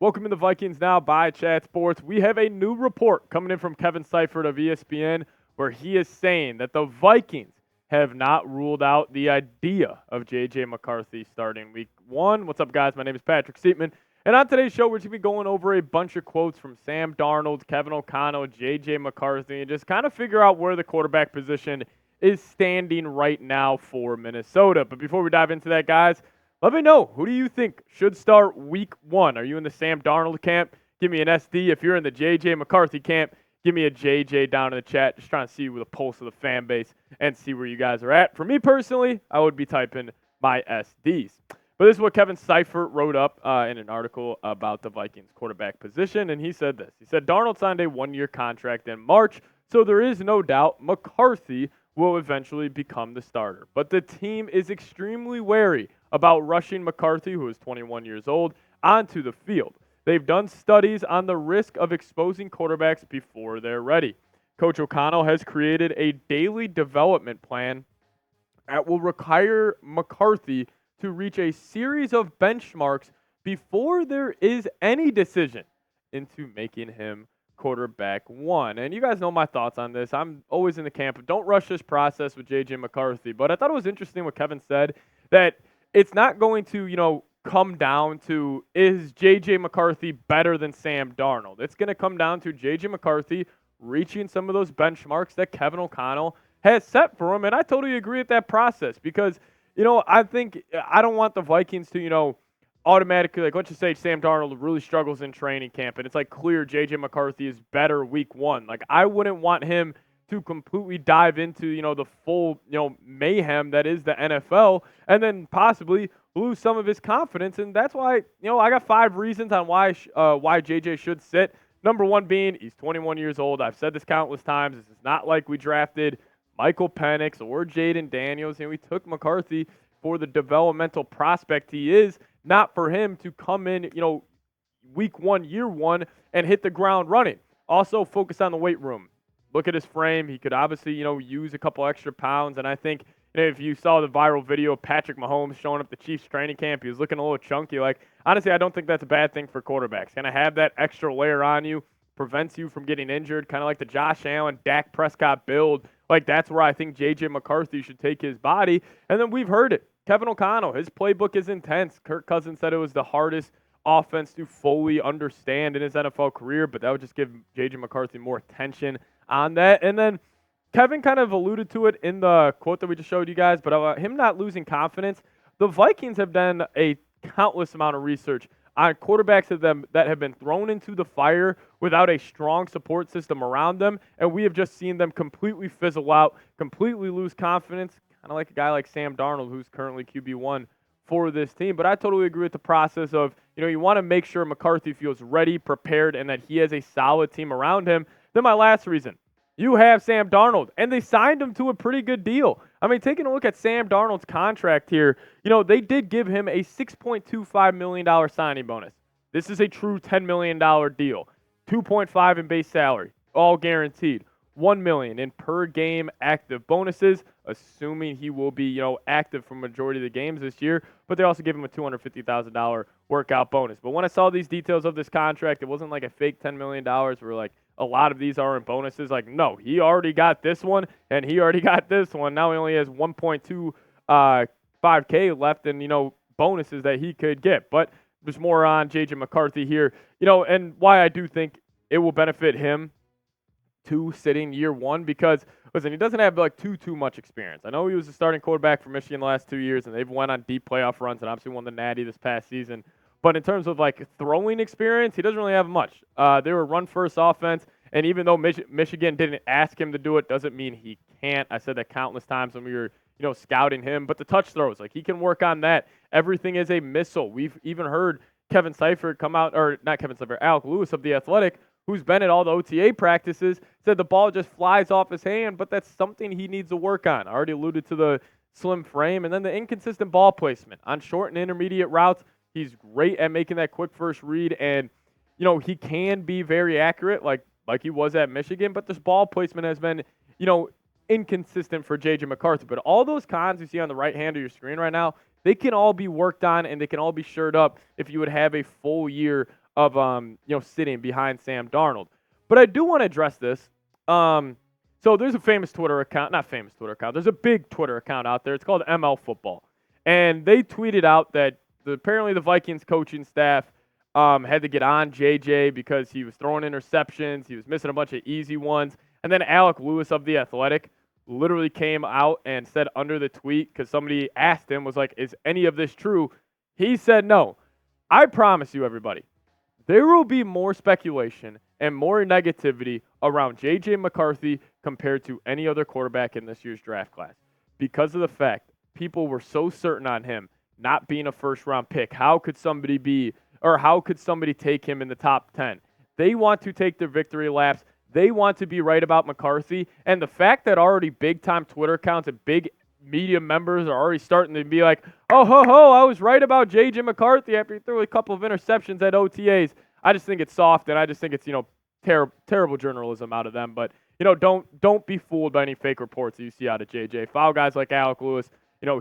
Welcome to the Vikings Now by Chat Sports. We have a new report coming in from Kevin Seifert of ESPN where he is saying that the Vikings have not ruled out the idea of J.J. McCarthy starting week one. What's up, guys? My name is Patrick Siepman. And on today's show, we're going to be going over a bunch of quotes from Sam Darnold, Kevin O'Connell, J.J. McCarthy, and just kind of figure out where the quarterback position is standing right now for Minnesota. But before we dive into that, guys, let me know, who do you think should start week one? Are you in the Sam Darnold camp? Give me an SD. If you're in the J.J. McCarthy camp, give me a JJ down in the chat. Just trying to see the pulse of the fan base and see where you guys are at. For me personally, I would be typing my SDs. But this is what Kevin Seifert wrote up in an article about the Vikings quarterback position, and he said this. He said, Darnold signed a one-year contract in March, so there is no doubt McCarthy will eventually become the starter. But the team is extremely wary about rushing McCarthy, who is 21 years old, onto the field. They've done studies on the risk of exposing quarterbacks before they're ready. Coach O'Connell has created a daily development plan that will require McCarthy to reach a series of benchmarks before there is any decision into making him quarterback one. And you guys know my thoughts on this. I'm always in the camp of don't rush this process with J.J. McCarthy. But I thought it was interesting what Kevin said, that it's not going to, come down to, is J.J. McCarthy better than Sam Darnold? It's going to come down to J.J. McCarthy reaching some of those benchmarks that Kevin O'Connell has set for him. And I totally agree with that process because, I think I don't want the Vikings to, automatically, like, let's just say Sam Darnold really struggles in training camp, and it's like clear J.J. McCarthy is better week one. Like, I wouldn't want him to completely dive into, the full, mayhem that is the NFL, and then possibly lose some of his confidence. And that's why, I got 5 reasons on why J.J. should sit. Number one being he's 21 years old. I've said this countless times. This is not like we drafted Michael Penix or Jaden Daniels, and we took McCarthy for the developmental prospect he is, not for him to come in, week one, year one, and hit the ground running. Also, focus on the weight room. Look at his frame. He could obviously, use a couple extra pounds. And I think if you saw the viral video of Patrick Mahomes showing up the Chiefs training camp, he was looking a little chunky. Like, honestly, I don't think that's a bad thing for quarterbacks. Kind of have that extra layer on you, prevents you from getting injured, kind of like the Josh Allen, Dak Prescott build. Like, that's where I think J.J. McCarthy should take his body. And then we've heard it. Kevin O'Connell, his playbook is intense. Kirk Cousins said it was the hardest offense to fully understand in his NFL career, but that would just give J.J. McCarthy more attention on that. And then Kevin kind of alluded to it in the quote that we just showed you guys, but him not losing confidence. The Vikings have done a countless amount of research on quarterbacks that have been thrown into the fire without a strong support system around them, and we have just seen them completely fizzle out, completely lose confidence, kind of like a guy like Sam Darnold, who's currently QB1 for this team. But I totally agree with the process of, you want to make sure McCarthy feels ready, prepared, and that he has a solid team around him. Then my last reason, you have Sam Darnold, and they signed him to a pretty good deal. I mean, taking a look at Sam Darnold's contract here, they did give him a $6.25 million signing bonus. This is a true $10 million deal. 2.5 in base salary, all guaranteed. $1 million in per game active bonuses, assuming he will be, active for majority of the games this year. But they also give him a $250,000 workout bonus. But when I saw these details of this contract, it wasn't like a fake $10 million where like a lot of these are in bonuses. Like, no, he already got this one and he already got this one. Now he only has 1.25K left in, bonuses that he could get. But there's more on J.J. McCarthy here, and why I do think it will benefit him to sitting year one, because listen, he doesn't have like too much experience. I know he was a starting quarterback for Michigan the last 2 years, and they've went on deep playoff runs and obviously won the Natty this past season. But in terms of like throwing experience, he doesn't really have much. They were a run-first offense, and even though Michigan didn't ask him to do it, doesn't mean he can't. I said that countless times when we were scouting him. But the touch throws, like he can work on that. Everything is a missile. We've even heard Kevin Seifert come out, or not Kevin Seifert, Alec Lewis of The Athletic, who's been at all the OTA practices, said the ball just flies off his hand, but that's something he needs to work on. I already alluded to the slim frame, and then the inconsistent ball placement. On short and intermediate routes, he's great at making that quick first read, and, he can be very accurate like he was at Michigan, but this ball placement has been, inconsistent for J.J. McCarthy. But all those cons you see on the right hand of your screen right now, they can all be worked on, and they can all be shored up if you would have a full year of sitting behind Sam Darnold. But I do want to address this. So there's a famous Twitter account, not famous Twitter account. There's a big Twitter account out there. It's called ML Football, and they tweeted out that apparently the Vikings coaching staff had to get on JJ because he was throwing interceptions, he was missing a bunch of easy ones, and then Alec Lewis of The Athletic literally came out and said under the tweet, because somebody asked him, was like, is any of this true? He said no. I promise you, everybody, there will be more speculation and more negativity around J.J. McCarthy compared to any other quarterback in this year's draft class because of the fact people were so certain on him not being a first-round pick. How could somebody take him in the top 10? They want to take their victory laps. They want to be right about McCarthy. And the fact that already big-time Twitter accounts and big media members are already starting to be like, oh, I was right about J.J. McCarthy after he threw a couple of interceptions at OTAs. I just think it's soft, and I just think it's, terrible journalism out of them. But, don't be fooled by any fake reports that you see out of J.J. Follow guys like Alec Lewis.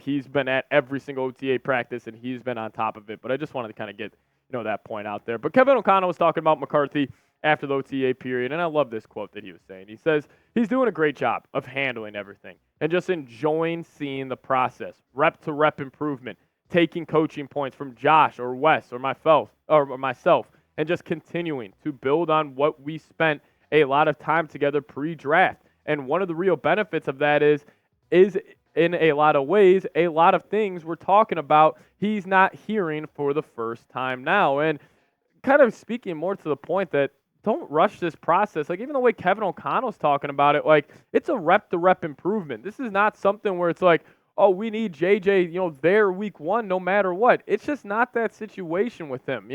He's been at every single OTA practice, and he's been on top of it. But I just wanted to kind of get, that point out there. But Kevin O'Connell was talking about McCarthy after the OTA period, and I love this quote that he was saying. He says, he's doing a great job of handling everything and just enjoying seeing the process, rep-to-rep improvement, taking coaching points from Josh or Wes or myself, and just continuing to build on what we spent a lot of time together pre-draft. And one of the real benefits of that is in a lot of ways, a lot of things we're talking about he's not hearing for the first time now. And kind of speaking more to the point that don't rush this process. Like, even the way Kevin O'Connell's talking about it, like, it's a rep-to-rep improvement. This is not something where it's like, oh, we need JJ, there week one no matter what. It's just not that situation with him.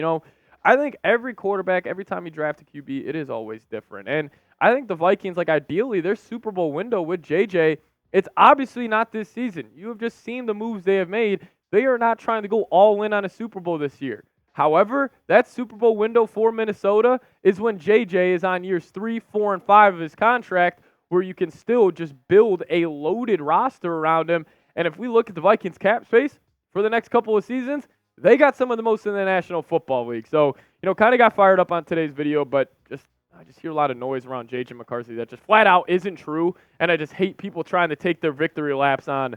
I think every quarterback, every time you draft a QB, it is always different. And I think the Vikings, like, ideally, their Super Bowl window with JJ, it's obviously not this season. You have just seen the moves they have made. They are not trying to go all in on a Super Bowl this year. However, that Super Bowl window for Minnesota is when JJ is on years 3, 4, and 5 of his contract, where you can still just build a loaded roster around him. And if we look at the Vikings cap space for the next couple of seasons, they got some of the most in the National Football League. So, kind of got fired up on today's video, but I just hear a lot of noise around J.J. McCarthy that just flat out isn't true, and I just hate people trying to take their victory laps on,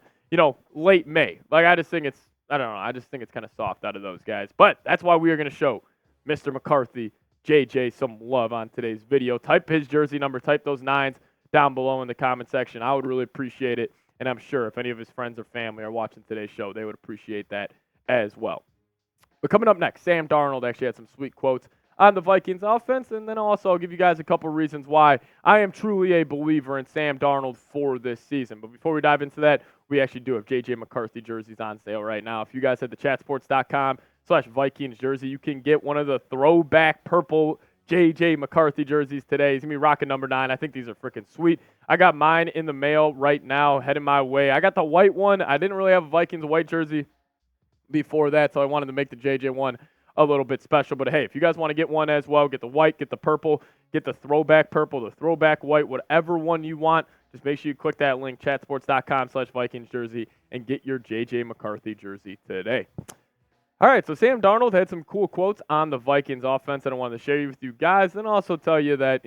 late May. Like, I just think it's kind of soft out of those guys. But that's why we are going to show Mr. McCarthy, J.J., some love on today's video. Type his jersey number, type those 9s down below in the comment section. I would really appreciate it, and I'm sure if any of his friends or family are watching today's show, they would appreciate that as well. But coming up next, Sam Darnold actually had some sweet quotes on the Vikings offense, and then also I'll give you guys a couple reasons why I am truly a believer in Sam Darnold for this season. But before we dive into that, we actually do have J.J. McCarthy jerseys on sale right now. If you guys head to chatsports.com/Vikings jersey, you can get one of the throwback purple J.J. McCarthy jerseys today. He's going to be rocking number 9. I think these are freaking sweet. I got mine in the mail right now, heading my way. I got the white one. I didn't really have a Vikings white jersey before that, so I wanted to make the J.J. one a little bit special. But hey, if you guys want to get one as well, get the white, get the purple, get the throwback purple, the throwback white, whatever one you want, just make sure you click that link, chatsports.com/Vikings jersey, and get your J.J. McCarthy jersey today. All right, so Sam Darnold had some cool quotes on the Vikings offense that I wanted to share with you guys, and also tell you that,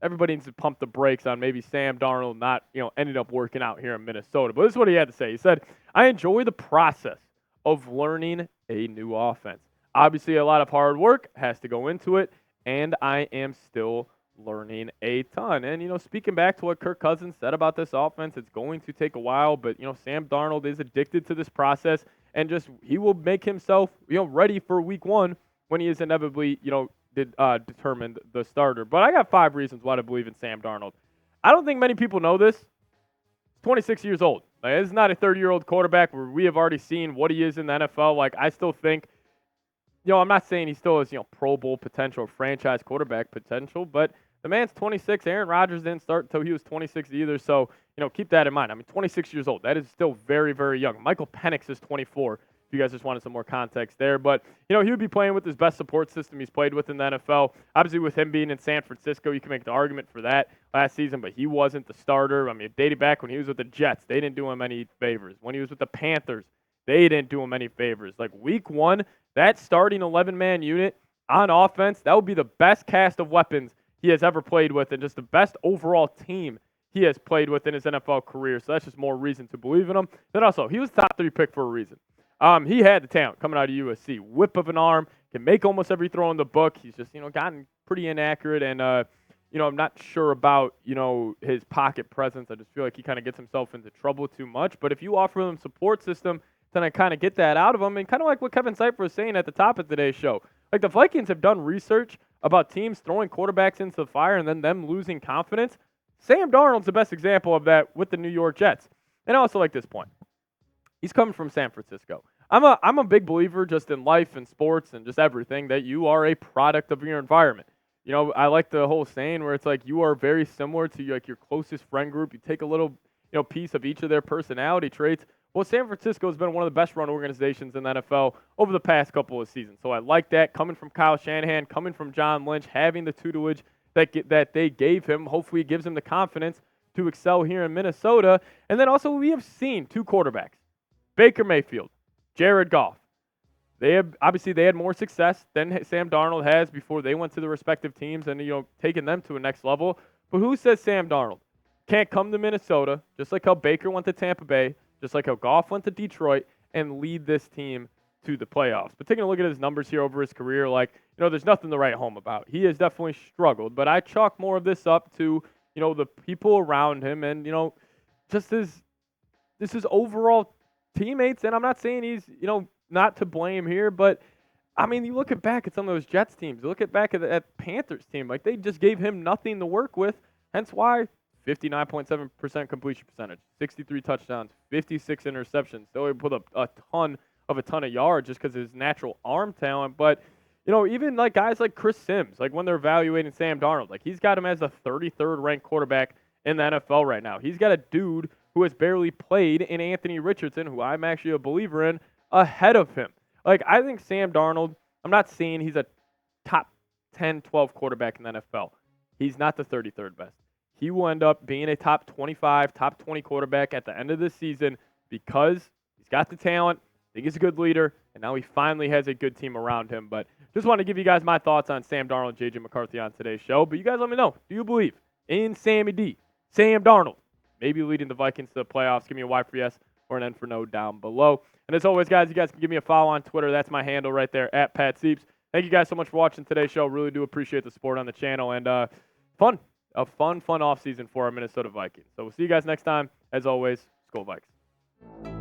everybody needs to pump the brakes on maybe Sam Darnold not, ending up working out here in Minnesota. But this is what he had to say. He said, I enjoy the process of learning a new offense. Obviously, a lot of hard work has to go into it, and I am still learning a ton. And, speaking back to what Kirk Cousins said about this offense, it's going to take a while, but, Sam Darnold is addicted to this process, and he will make himself, ready for week one when he is inevitably, determined the starter. But I got 5 reasons why to believe in Sam Darnold. I don't think many people know this. He's 26 years old. Like, this is not a 30-year-old quarterback where we have already seen what he is in the NFL. Like, I still think, I'm not saying he still has, Pro Bowl potential, franchise quarterback potential, but the man's 26. Aaron Rodgers didn't start until he was 26 either, so, keep that in mind. 26 years old. That is still very, very young. Michael Penix is 24, if you guys just wanted some more context there. But, he would be playing with his best support system he's played with in the NFL. Obviously, with him being in San Francisco, you can make the argument for that last season, but he wasn't the starter. It dated back when he was with the Jets. They didn't do him any favors. When he was with the Panthers, they didn't do him any favors. Like, week one, that starting 11-man unit, on offense, that would be the best cast of weapons he has ever played with and just the best overall team he has played with in his NFL career. So that's just more reason to believe in him. Then also, he was top 3 pick for a reason. He had the talent coming out of USC. Whip of an arm, can make almost every throw in the book. He's just, gotten pretty inaccurate and, I'm not sure about, his pocket presence. I just feel like he kind of gets himself into trouble too much. But if you offer him support system, then I kind of get that out of him. And kind of like what Kevin Seifert was saying at the top of today's show. Like the Vikings have done research about teams throwing quarterbacks into the fire and then them losing confidence. Sam Darnold's the best example of that with the New York Jets. And I also like this point. He's coming from San Francisco. I'm a big believer just in life and sports and just everything that you are a product of your environment. I like the whole saying where it's like you are very similar to like your closest friend group. You take a little, piece of each of their personality traits. Well, San Francisco has been one of the best run organizations in the NFL over the past couple of seasons. So I like that coming from Kyle Shanahan, coming from John Lynch, having the tutelage that they gave him. Hopefully it gives him the confidence to excel here in Minnesota. And then also we have seen 2 quarterbacks, Baker Mayfield, Jared Goff. They had more success than Sam Darnold has before they went to the respective teams and, taking them to a next level. But who says Sam Darnold can't come to Minnesota, just like how Baker went to Tampa Bay, just like how Goff went to Detroit, and lead this team to the playoffs? But taking a look at his numbers here over his career, there's nothing to write home about. He has definitely struggled, but I chalk more of this up to, the people around him and, just his overall teammates. And I'm not saying he's, not to blame here, but I mean, you look back at some of those Jets teams, you look back at Panthers team, like they just gave him nothing to work with, hence why 59.7% completion percentage, 63 touchdowns, 56 interceptions. So he put up a ton of yards just because of his natural arm talent. But, even like guys like Chris Sims, like when they're evaluating Sam Darnold, like he's got him as the 33rd ranked quarterback in the NFL right now. He's got a dude who has barely played in Anthony Richardson, who I'm actually a believer in, ahead of him. Like, I think Sam Darnold, I'm not saying he's a top 10, 12 quarterback in the NFL. He's not the 33rd best. He will end up being a top 25, top 20 quarterback at the end of the season because he's got the talent, I think he's a good leader, and now he finally has a good team around him. But just want to give you guys my thoughts on Sam Darnold, J.J. McCarthy on today's show. But you guys let me know, do you believe in Sammy D, Sam Darnold, maybe leading the Vikings to the playoffs? Give me a Y for yes or an N for no down below. And as always, guys, you guys can give me a follow on Twitter. That's my handle right there, at Pat Sieps. Thank you guys so much for watching today's show. Really do appreciate the support on the channel. And a fun offseason for our Minnesota Vikings. So we'll see you guys next time. As always, Skol Vikes.